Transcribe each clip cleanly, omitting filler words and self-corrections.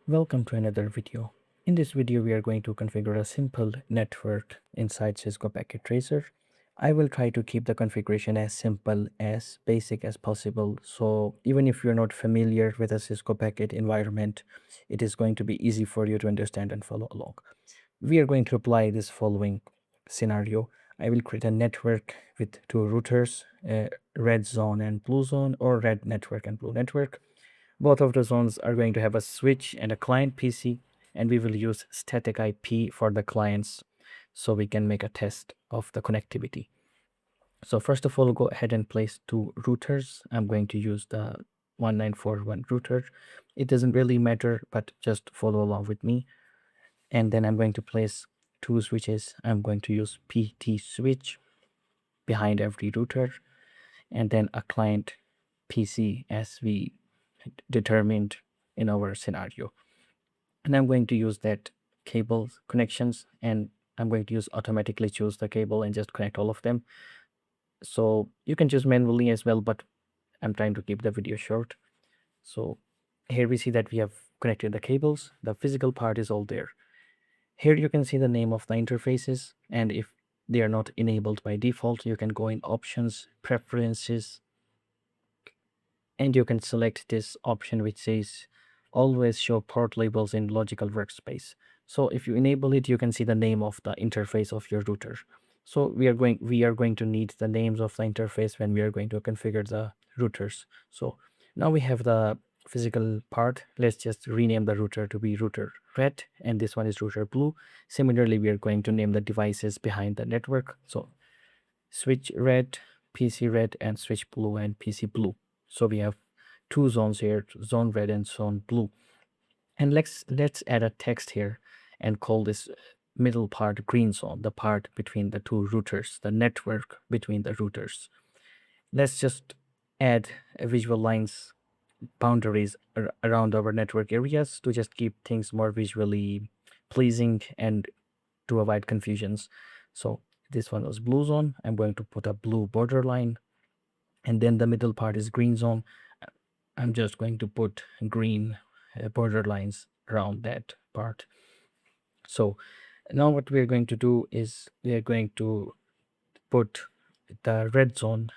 Welcome to another video. In this video, we are going to configure a simple network inside Cisco Packet Tracer. I will try to keep the configuration as simple as basic as possible. So even if you're not familiar with a Cisco Packet environment, it is going to be easy for you to understand and follow along. We are going to apply this following scenario. I will create a network with two routers, red zone and blue zone, or red network and blue network. Both of the zones are going to have a switch and a client PC, and we will use static IP for the clients so we can make a test of the connectivity. So first of all, go ahead and place two routers. I'm going to use the 1941 router. It doesn't really matter, but just follow along with me. And then I'm going to place two switches. I'm going to use PT switch behind every router, and then a client PC as we determined in our scenario. And I'm going to use that cable connections, and I'm going to automatically choose the cable and just connect all of them. So you can choose manually as well, but I'm trying to keep the video short. So here we see that we have connected the cables. The physical part is all there. Here you can see the name of the interfaces, and if they are not enabled by default, you can go in options, preferences, and you can select this option which says always show port labels in logical workspace. So if you enable it, you can see the name of the interface of your router. So we are going to need the names of the interface when we are going to configure the routers. So now we have the physical part. Let's just rename the router to be router red, and this one is router blue. Similarly, we are going to name the devices behind the network. So switch red, PC red, and switch blue and PC blue. So we have two zones here, zone red and zone blue. And let's add a text here and call this middle part green zone, the part between the two routers, the network between the routers. Let's just add visual lines, boundaries around our network areas to just keep things more visually pleasing and to avoid confusions. So this one was blue zone. I'm going to put a blue border line, and then the middle part is green zone. I'm just going to put green border lines around that part. So now what we're going to do is we are going to put the red zone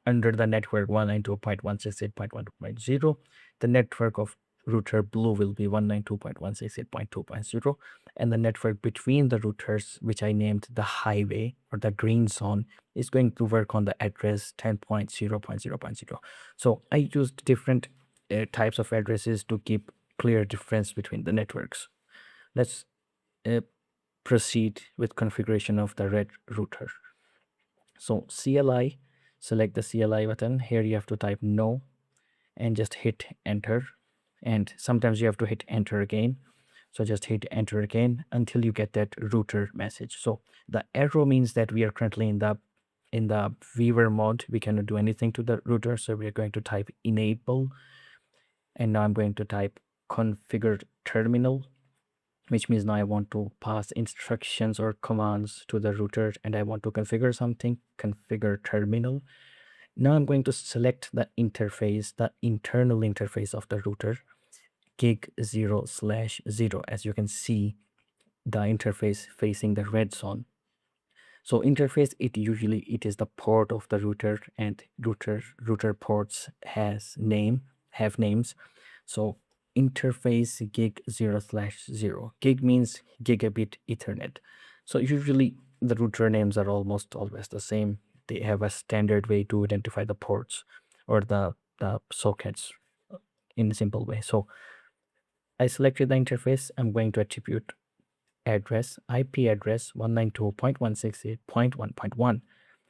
under the network 192.168.1.0. The network of router blue will be 192.168.2.0, and the network between the routers, which I named the highway or the green zone, is going to work on the address 10.0.0.0. So I used different types of addresses to keep clear difference between the networks. Let's proceed with configuration of the red router. So CLI, select the CLI button. Here you have to type no and just hit enter. And sometimes you have to hit enter again. So just hit enter again until you get that router message. So the arrow means that we are currently in the viewer mode. We cannot do anything to the router. So we are going to type enable. And now I'm going to type configure terminal, which means now I want to pass instructions or commands to the router and I want to configure something, configure terminal. Now I'm going to select the interface, the internal interface of the router, gig 0/0. As you can see, the interface facing the red zone. So interface, it is the port of the router, and router ports have names. So interface gig 0/0. Gig means gigabit Ethernet. So usually the router names are almost always the same. They have a standard way to identify the ports or the sockets in a simple way. So I selected the interface. I'm going to attribute address, IP address 192.168.1.1,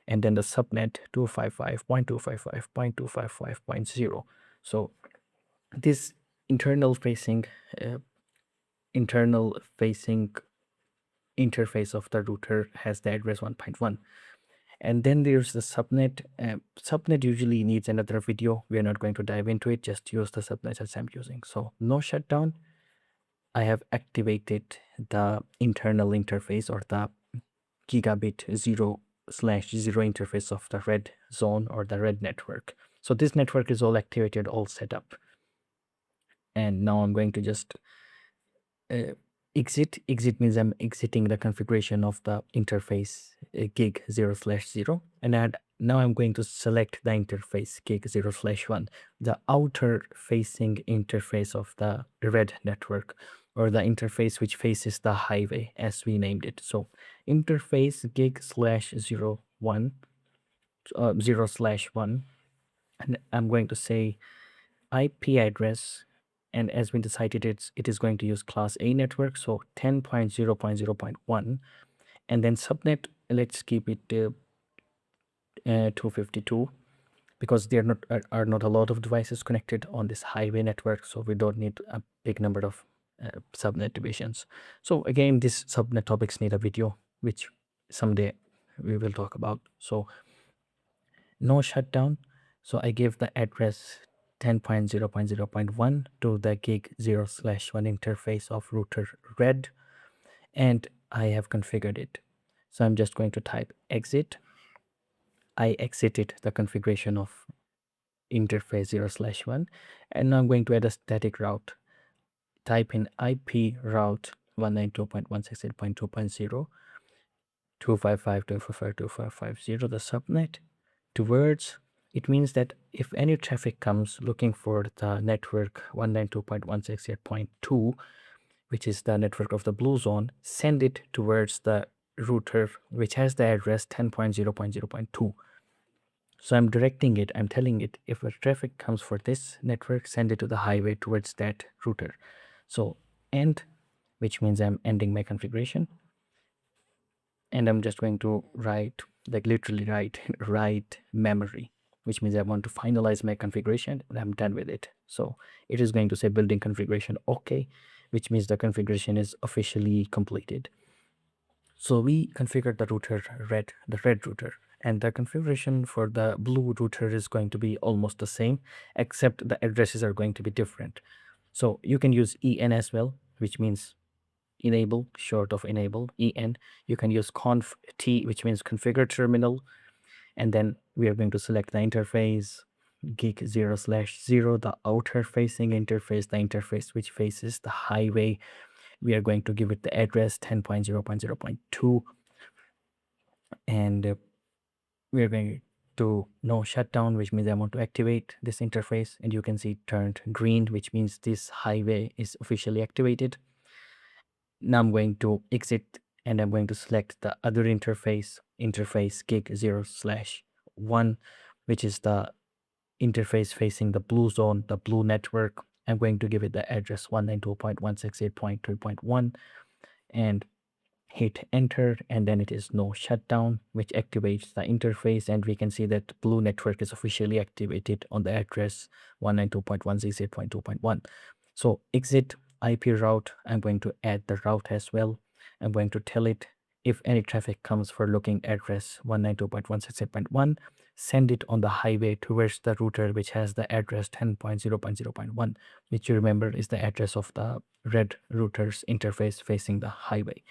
and then the subnet 255.255.255.0. So this internal facing interface of the router has the address 1.1. And then there's the subnet. Subnet usually needs another video. We are not going to dive into it. Just use the subnet as I'm using. So no shutdown. I have activated the internal interface or the gigabit 0/0 interface of the red zone or the red network. So this network is all activated, all set up. And now I'm going to just exit means I'm exiting the configuration of the interface gig 0/0, and now I'm going to select the interface gig 0/1, the outer facing interface of the red network, or the interface which faces the highway as we named it. So interface gig /01 0/1, and I'm going to say IP address, and as we decided it is going to use class A network, so 10.0.0.1, and then subnet, let's keep it 252, because there are not a lot of devices connected on this highway network, so we don't need a big number of subnet divisions. So again, these subnet topics need a video, which someday we will talk about. So no shutdown. So I gave the address 10.0.0.1 to the gig 0/1 interface of router red, and I have configured it. So I'm just going to type exit. I exited the configuration of interface 0/1, and now I'm going to add a static route. Type in IP route 192.168.2.0 255.255.255.0, the subnet, towards. It means that if any traffic comes looking for the network 192.168.2, which is the network of the blue zone, send it towards the router which has the address 10.0.0.2. So I'm directing it, I'm telling it, if a traffic comes for this network, send it to the highway towards that router. So end, which means I'm ending my configuration. And I'm just going to write, like literally write memory, which means I want to finalize my configuration and I'm done with it. So it is going to say building configuration OK, which means the configuration is officially completed. So we configured the router the red router, and the configuration for the blue router is going to be almost the same, except the addresses are going to be different. So you can use EN as well, which means enable, short of enable, EN. You can use conf T, which means configure terminal, and then we are going to select the interface gig 0/0, the outer facing interface, the interface which faces the highway. We are going to give it the address 10.0.0.2, and we are going to no shutdown, which means I want to activate this interface, and you can see it turned green, which means this highway is officially activated. Now I'm going to exit, and I'm going to select the other interface gig 0/1, which is the interface facing the blue zone, the blue network. I'm going to give it the address 192.168.3.1 and hit enter, and then it is no shutdown, which activates the interface, and we can see that blue network is officially activated on the address 192.168.2.1. So exit IP route, I'm going to add the route as well. I'm going to tell it if any traffic comes for looking address 192.168.1, send it on the highway towards the router which has the address 10.0.0.1, which you remember is the address of the red router's interface facing the highway.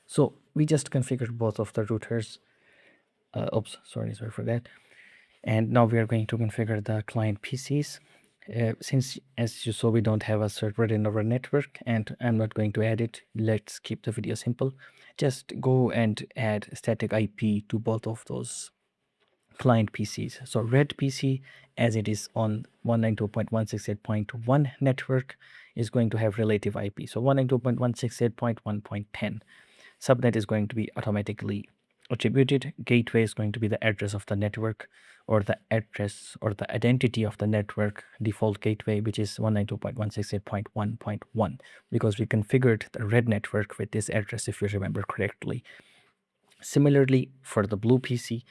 So we just configured both of the routers. Oops, sorry for that. And now we are going to configure the client PCs. Since, as you saw, we don't have a server in our network, and I'm not going to add it, let's keep the video simple. Just go and add static IP to both of those client PCs. So red PC, as it is on 192.168.1 network, is going to have relative IP. So 192.168.1.10. Subnet is going to be automatically attributed. Gateway is going to be the address of the network, or the address or the identity of the network default gateway, which is 192.168.1.1, because we configured the red network with this address, if you remember correctly. Similarly, for the blue PC,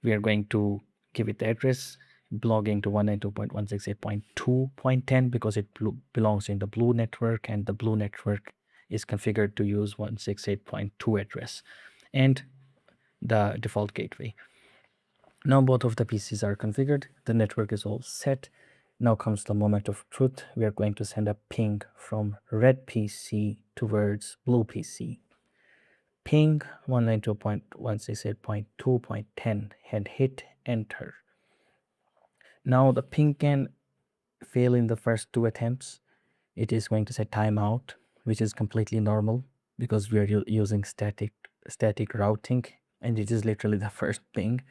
we are going to give it the address belonging to 192.168.2.10, because it belongs in the blue network, and the blue network is configured to use 168.2 address and the default gateway. Now both of the PCs are configured, the network is all set. Now comes the moment of truth. We are going to send a ping from red PC towards blue PC. Ping 192.168.2.10 and hit enter. Now the ping can fail in the first two attempts. It is going to say timeout, which is completely normal because we are using static routing, and it is literally the first ping.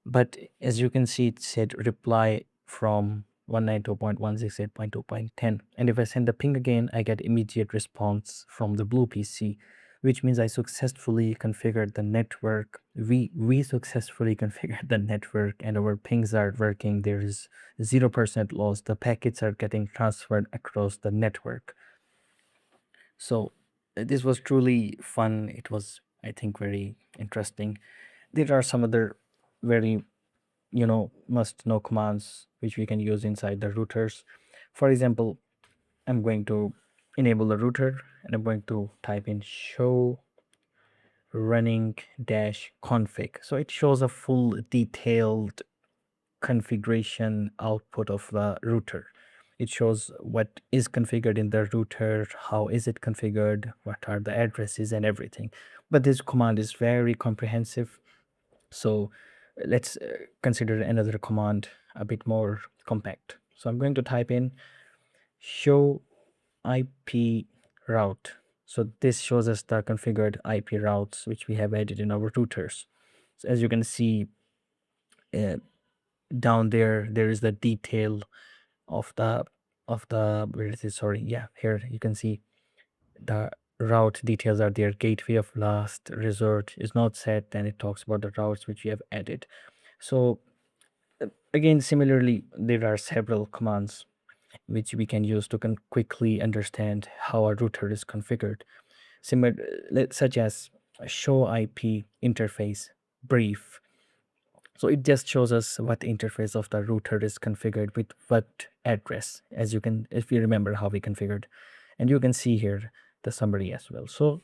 But as you can see, it said reply from 192.168.2.10, and if I send the ping again, I get immediate response from the blue PC, which means I successfully configured the network. We successfully configured the network, and our pings are working. There is 0% loss. The packets are getting transferred across the network. So this was truly fun. It was, I think, very interesting. There are some other very must know commands which we can use inside the routers. For example, I'm going to enable the router, and I'm going to type in show running dash config. So it shows a full detailed configuration output of the router. It shows what is configured in the router, how is it configured, what are the addresses and everything. But this command is very comprehensive. So let's consider another command a bit more compact. So I'm going to type in show IP route. So this shows us the configured IP routes which we have added in our routers. So as you can see, down there is the detail of the where is it? Sorry, yeah, here you can see the route details are there. Gateway of last resort is not set, and it talks about the routes which we have added. So again, similarly, there are several commands which we can use to quickly understand how a router is configured. Similar, such as show IP interface brief. So it just shows us what interface of the router is configured with what address, as you can, if you remember how we configured. And you can see here the summary as well. So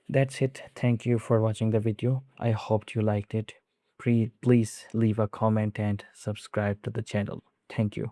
that's it. Thank you for watching the video. I hope you liked it. Please leave a comment and subscribe to the channel. Thank you.